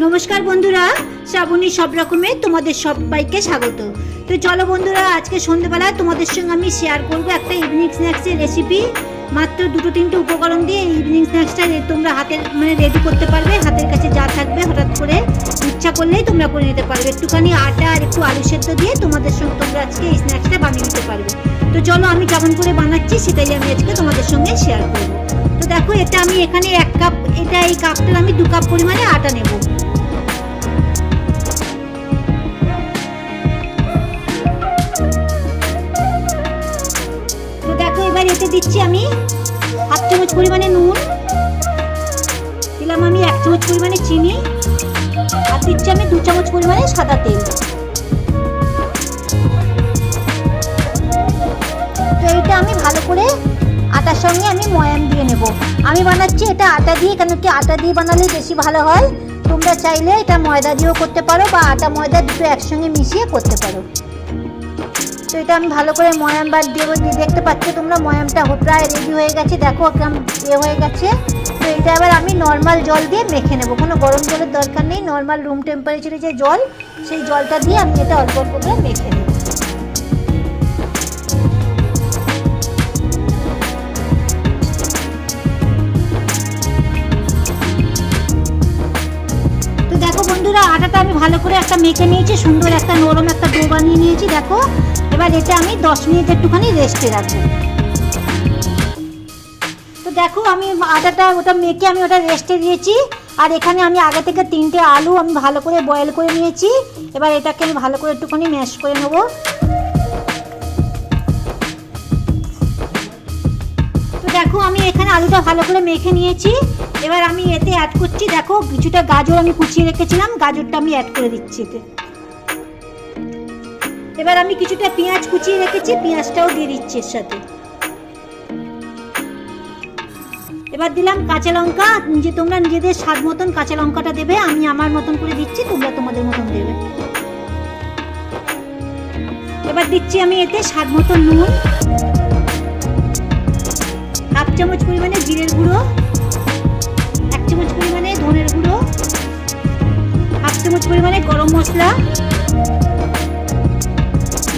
নমস্কার বন্ধুরা, শ্রাবণী সব রকমের তোমাদের সবাইকে স্বাগত। তো চলো বন্ধুরা, আজকে সন্ধ্যেবেলা তোমাদের সঙ্গে আমি শেয়ার করবো একটা ইভিনিং স্ন্যাক্সের রেসিপি। মাত্র দুটো তিনটে উপকরণ দিয়ে ইভিনিং স্ন্যাক্সটা তোমরা হাতের রেডি করতে পারবে। হাতের কাছে যা থাকবে হঠাৎ করে ইচ্ছা করলেই তোমরা করে নিতে পারবে। একটুখানি আটা আর একটু আলু সেদ্ধ দিয়ে তোমাদের সঙ্গে তোমরা আজকে এই স্ন্যাক্সটা বানিয়ে নিতে পারবে। তো চলো আমি কেমন করে বানাচ্ছি সেটাই আমি আজকে তোমাদের সঙ্গে শেয়ার করবো। তো দেখো, এটা আমি এখানে 1 কাপ, এই কাপটার আমি 2 কাপ পরিমাণে আটা নেব। তো দেখো, এবার এতে দিচ্ছি আমি 1/2 চামচ পরিমাণে নুন, দিলাম আমি 1 চামচ পরিমাণে চিনি, আর দিচ্ছি আমি 2 চামচ পরিমাণে সাদা তেল। তো এইটা আমি ভালো করে আটার সঙ্গে আমি ময়াম দিয়ে নেব। আমি বানাচ্ছি এটা আটা দিয়ে, কেন কি আটা দিয়ে বানালে বেশি ভালো হয়। তোমরা চাইলে এটা ময়দা দিয়েও করতে পারো বা আটা ময়দা দুটো একসঙ্গে মিশিয়ে করতে পারো। তো এটা আমি ভালো করে ময়াম বাদ দিয়ে দেখতে পাচ্ছ তোমরা, ময়ামটা প্রায় রেডি হয়ে গেছে। দেখো কেমন হয়ে গেছে। তো এটা এবার আমি নর্মাল জল দিয়ে মেখে নেব, কোনো গরম জলের দরকার নেই। নর্মাল রুম টেম্পারেচারে যে জল, সেই জলটা দিয়ে আমি এটা অল্প অল্প করে মেখে নেব। দেখো বন্ধুরা, আটাটা আমি ভালো করে একটা মেখে নিয়েছি, সুন্দর একটা নরম একটা ডো বানিয়ে নিয়েছি। দেখো, এবার এটা আমি 10 মিনিট একটুখানি রেস্টে রাখবো। তো দেখো, আমি আটাটা ওটা মেখে আমি ওটা রেস্টে দিয়েছি। আর এখানে আমি আগে থেকে 3টে আলু আমি ভালো করে বয়েল করে নিয়েছি। এবার এটাকে আমি ভালো করে একটুখানি ম্যাশ করে নেবো। তো দেখো, আমি এখানে আলুটা ভালো করে মেখে নিয়েছি। এবার আমি এতে অ্যাড করছি, দেখো কিছুটা গাজর আমি কুচিয়ে রেখেছিলাম, গাজরটা আমি অ্যাড করে দিচ্ছি এতে। এবার আমি কিছুটা পেঁয়াজ কুচিয়ে রেখেছি, পেঁয়াজটাও দিয়ে দিচ্ছি এর সাথে। এবার দিলাম কাঁচা লঙ্কা, তোমরা নিজেদের স্বাদ মতন কাঁচা লঙ্কাটা দেবে। আমি আমার মতন করে দিচ্ছি, তোমরা তোমাদের মতন দেবে। এবার দিচ্ছি আমি এতে স্বাদ মতন নুন, 1/2 চামচ পরিমাণে জিরের গুঁড়ো, 1 চামচ পরিমাণে ধনের গুঁড়ো, 1/2 চামচ পরিমাণে গরম মশলা।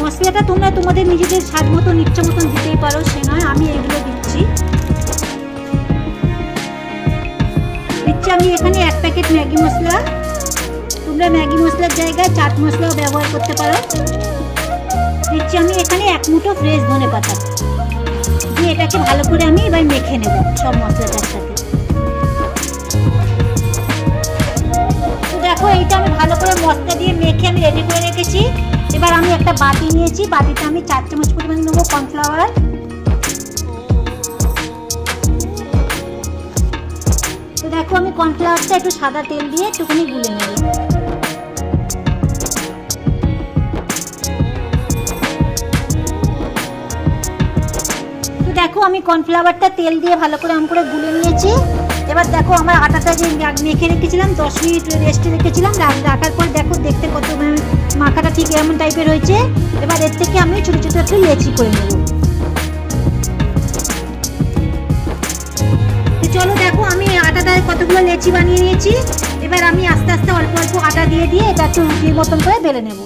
মশলাটা তোমরা তোমাদের নিজেদের স্বাদ মতন ইচ্ছা মতন দিতেই পারো, সে নয়, আমি এগুলো দিচ্ছি। আমি এখানে 1 প্যাকেট ম্যাগি মশলা, তোমরা ম্যাগি মশলার জায়গায় চাট মশলাও ব্যবহার করতে পারো। দিচ্ছি আমি এখানে 1 মুঠো ফ্রেশ ধনেপাতা দিয়ে এটাকে ভালো করে আমি এবার মেখে নেব সব মশলাটার সাথে। তো দেখো, এইটা আমি ভালো করে মশলা দিয়ে মেখে আমি রেডি করে রেখেছি। এবার আমি একটা বাটি নিয়েছি, বাটিতে আমি 4 চামচ পরিমাণ নেবো কর্নফ্লাওয়ার। তো দেখো, আমি কর্নফ্লাওয়ারটা একটু সাদা তেল দিয়ে একটুখানি গুলে নেব। তো দেখো, আমি কর্নফ্লাওয়ারটা তেল দিয়ে ভালো করে গুলে নিয়েছি। এবার দেখো, আমার আটাটা যে মেখে রেখেছিলাম 10 মিনিট রেস্টে রেখেছিলাম, রাখার পর দেখো দেখতে কত মাখাটা ঠিক এমন টাইপের হয়েছে। এবার এর থেকে আমি ছোটো ছোটো একটু লেচি করে নেব। তো চলো দেখো, আমি আটাটায় কতগুলো লেচি বানিয়ে নিয়েছি। এবার আমি আস্তে আস্তে অল্প অল্প আটা দিয়ে এটা একটু রুটির মতন করে বেলে নেব।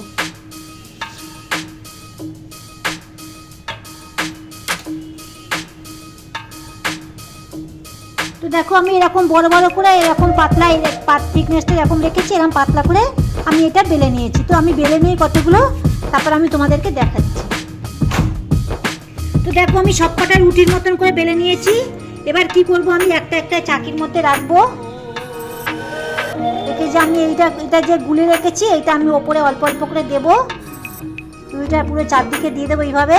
তো দেখো, আমি এরকম বড় বড় করে এরকম পাতলা থিকনেসটা এরকম রেখেছি, এরকম পাতলা করে আমি এটা বেলে নিয়েছি। তো আমি বেলে নিয়ে কতগুলো, তারপর আমি তোমাদেরকে দেখাচ্ছি। তো দেখো, আমি সবকটা রুটির মতন করে বেলে নিয়েছি। এবার কি করব, আমি একটা একটা চাকির মধ্যে রাখবো। রেখে যে আমি এটা যে গুলে রেখেছি, এটা আমি ওপরে অল্প অল্প করে দেবো। রুটিটা পুরো চারদিকে দিয়ে দেবো এইভাবে।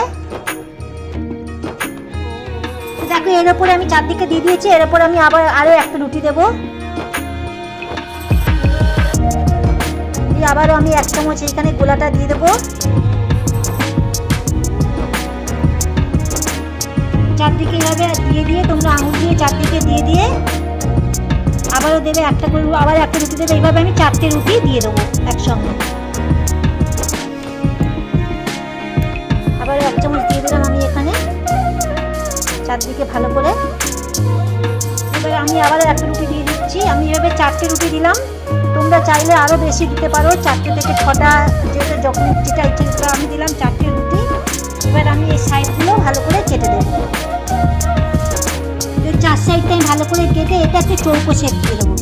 দেখো, এর ওপরে আমি চারদিকে দিয়ে দিয়েছি। এর ওপরে আমি আবার আরো একটা রুটি দেবো। দিয়ে আবারও আমি 1 চামচ এখানে গোলাটা দিয়ে দেবো। চারদিকে এইভাবে দিয়ে তোমরা আঙুল দিয়ে চারদিকে দিয়ে আবারও দেবে একটা করে, আবার একটা রুটি দেবে। এইভাবে আমি 4টে রুটি দিয়ে দেবো একসঙ্গে। আবার 1 চামচ দিয়ে দিলাম আমি এখানে চারদিকে ভালো করে। এবার আমি আবার একটা রুটি দিয়ে দিচ্ছি। আমি এভাবে 4টে রুটি দিলাম। তোমরা চাইলে আরও বেশি দিতে পারো, 4টে থেকে 6টা, যেটা যখন যেটা ইচ্ছে। আমি দিলাম 4টে রুটি। এবার আমি এই সাইডগুলো ভালো করে কেটে দেবো। 4 সাইডটা আমি ভালো করে কেটে এটা একটা চৌকো শেপ দিয়ে দেবো।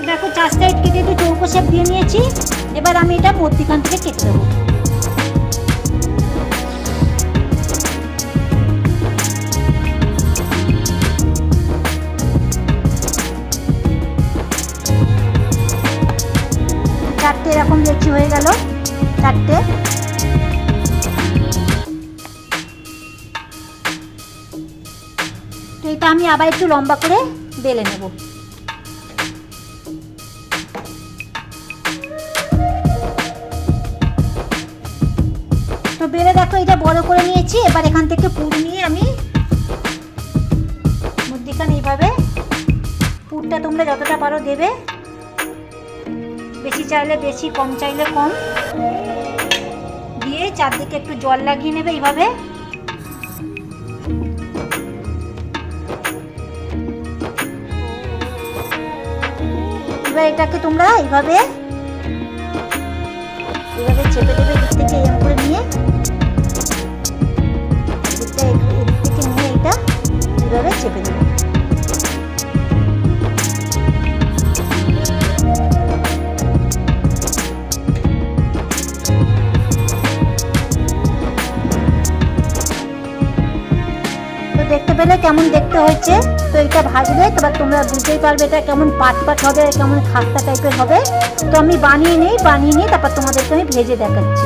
দেখো 4 সাইড কেটে একটু চৌকো শেপ দিয়ে নিয়েছি। এবার আমি এটা মধ্যখান থেকে কেটে দেবো। চারটে এরকম লেচি হয়ে গেল, 4টে। তো এটা আমি আবার একটু লম্বা করে বেলে নেব। তো বেলে দেখো এটা বড় করে নিয়েছি। এবার এখান থেকে পুর নিয়ে আমি মধ্যখানে এইভাবে, পুরটা তোমরা যতটা পারো দেবে, বেশি চাইলে বেশি, কম চাইলে কম, দিয়ে চারদিকে একটু জল লাগিয়ে নেবে এইভাবে। এবার এটাকে তোমরা এইভাবে চেপে দেবে, দিক থেকে এরকম করে নিয়ে, এদিক থেকে নিয়ে এটা এইভাবে চেপে দেবে। দেখতে পেলে কেমন দেখতে হয়েছে। তো এটা ভাজলে তবে তোমরা বুঝতেই পারবে এটা কেমন পাট হবে, কেমন খাস্তা টাইপের হবে। তো আমি বানিয়ে নিই, তারপর তোমাদেরকে আমি ভেজে দেখাচ্ছি।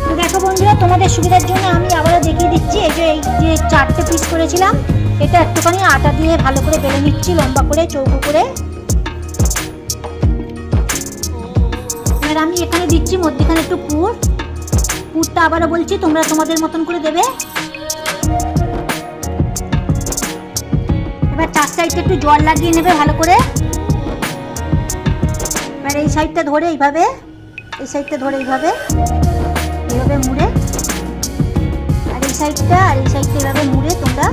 তো দেখো বন্ধুরা, তোমাদের সুবিধার জন্য আমি আবারও দেখিয়ে দিচ্ছি। এই যে 4টে পিস করেছিলাম, এটা একটুখানি আটা দিয়ে ভালো করে বেলে নিচ্ছি, লম্বা করে চৌকো করে। এবার আমি এখানে দিচ্ছি মধ্যখানে একটু পুরটা আবারও বলছি, তোমরা তোমাদের মতন করে দেবে। এবার 4 সাইডটা একটু জল লাগিয়ে নেবে ভালো করে। এবার এই সাইডটা ধরে এইভাবে, এইভাবে মুড়ে, আর এই সাইডটা এইভাবে মুড়ে তোমরা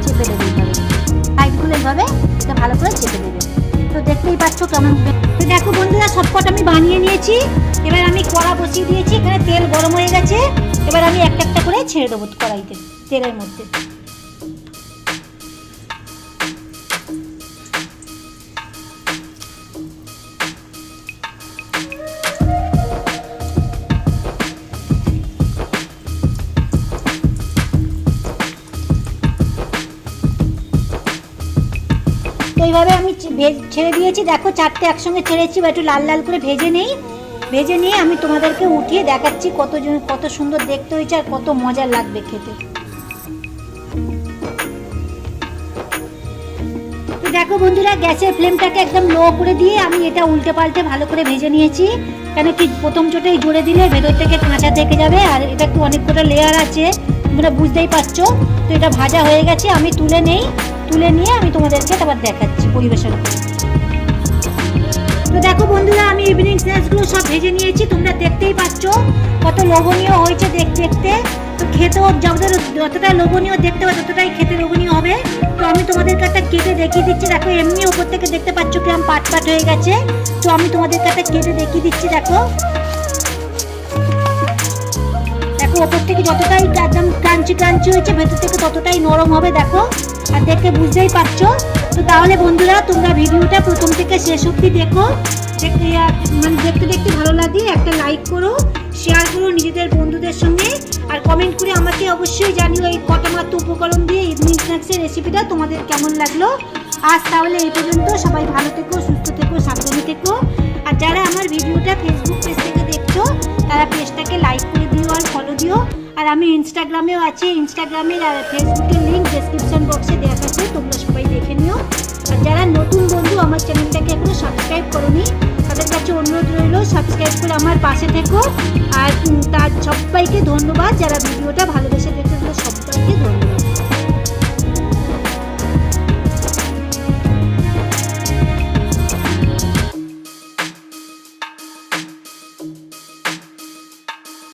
চেপে দেবে এইভাবে, সাইডগুলো এইভাবে এটা ভালো করে চেপে দেবে। তো দেখতেই পাচ্ছ কেমন। তো দেখো বন্ধুরা, সবকটা আমি বানিয়ে নিয়েছি। এবার আমি কড়া বসিয়ে দিয়েছি, এখানে তেল গরম হয়ে গেছে। এবার আমি একটা একটা করে ছেড়ে দেবো কড়াইতে, তেলের মধ্যে। এইভাবে আমি ছেড়ে দিয়েছি। দেখো 4টে একসঙ্গে ছেড়েছি। বা একটু লাল লাল করে ভেজে নিয়ে আমি তোমাদেরকে উঠিয়ে দেখাচ্ছি কত সুন্দর দেখতে হয়েছে আর কত মজার লাগবে খেতে। তো দেখো বন্ধুরা, গ্যাসের ফ্লেমটাকে একদম লো করে দিয়ে আমি এটা উল্টে পাল্টে ভালো করে ভেজে নিয়েছি। কেন কি প্রথম চোটেই জুড়ে দিলে ভেতর থেকে কাঁচা থেকে যাবে, আর এটা একটু অনেক কটা লেয়ার আছে, তোমরা বুঝতেই পারছো। তো এটা ভাজা হয়ে গেছে, আমি তুলে নিয়ে আমি তোমাদেরকে আবার দেখাচ্ছি পরিবেশন করে। তো দেখো বন্ধুরা, আমি ইভিনিং স্ন্যাক্সগুলো সব ভেজে নিয়েছি, তোমরা দেখতেই পাচ্ছ কত লোভনীয় হয়েছে দেখতে। তো খেতেও যতটা লোভনীয় দেখতে হবে ততটাই খেতে লোভনীয় হবে। তো আমি তোমাদেরকে একটা কেটে দেখিয়ে দিচ্ছি। দেখো এমনি ওপর থেকে দেখতে পাচ্ছ কিরকম পাট হয়ে গেছে। তো আমি তোমাদেরকে একটা কেটে দেখিয়ে দিচ্ছি। দেখো ওপর থেকে যতটাই একদম ক্রাঞ্চি হয়েছে, ভেতর থেকে ততটাই নরম হবে। দেখো, আর দেখে বুঝতেই পারছো। তো তাহলে বন্ধুরা, তোমরা ভিডিওটা প্রথম থেকে শেষ অবধি দেখো। দেখতে ভালো লাগে একটা লাইক করো, শেয়ার করো নিজেদের বন্ধুদের সঙ্গে, আর কমেন্ট করে আমাকে অবশ্যই জানিও এই কটা মাত্র উপকরণ দিয়ে ইভিনিং স্ন্যাক্সের রেসিপিটা তোমাদের কেমন লাগলো। আজ তাহলে এই পর্যন্ত। সবাই ভালো থেকো, সুস্থ থেকো, সাবধানে থেকো। আর যারা আমার ভিডিওটা ফেসবুক পেজ থেকে দেখছো, তারা পেজটাকে লাইক করে দিও আর ফলো দিও। আর আমি ইনস্টাগ্রামেও আছি, ইনস্টাগ্রামের আর ফেসবুকের লিঙ্ক ডেসক্রিপশন বক্সে দেওয়া আছে, তোমরা সবাই দেখে নিও। আর যারা নতুন বন্ধু আমার চ্যানেলটাকে এখনো সাবস্ক্রাইব করোনি, তাদের কাছে অনুরোধ রইল সাবস্ক্রাইব করে আমার পাশে থেকো। আর তার সবাইকে ধন্যবাদ যারা ভিডিওটা ভালোবেসে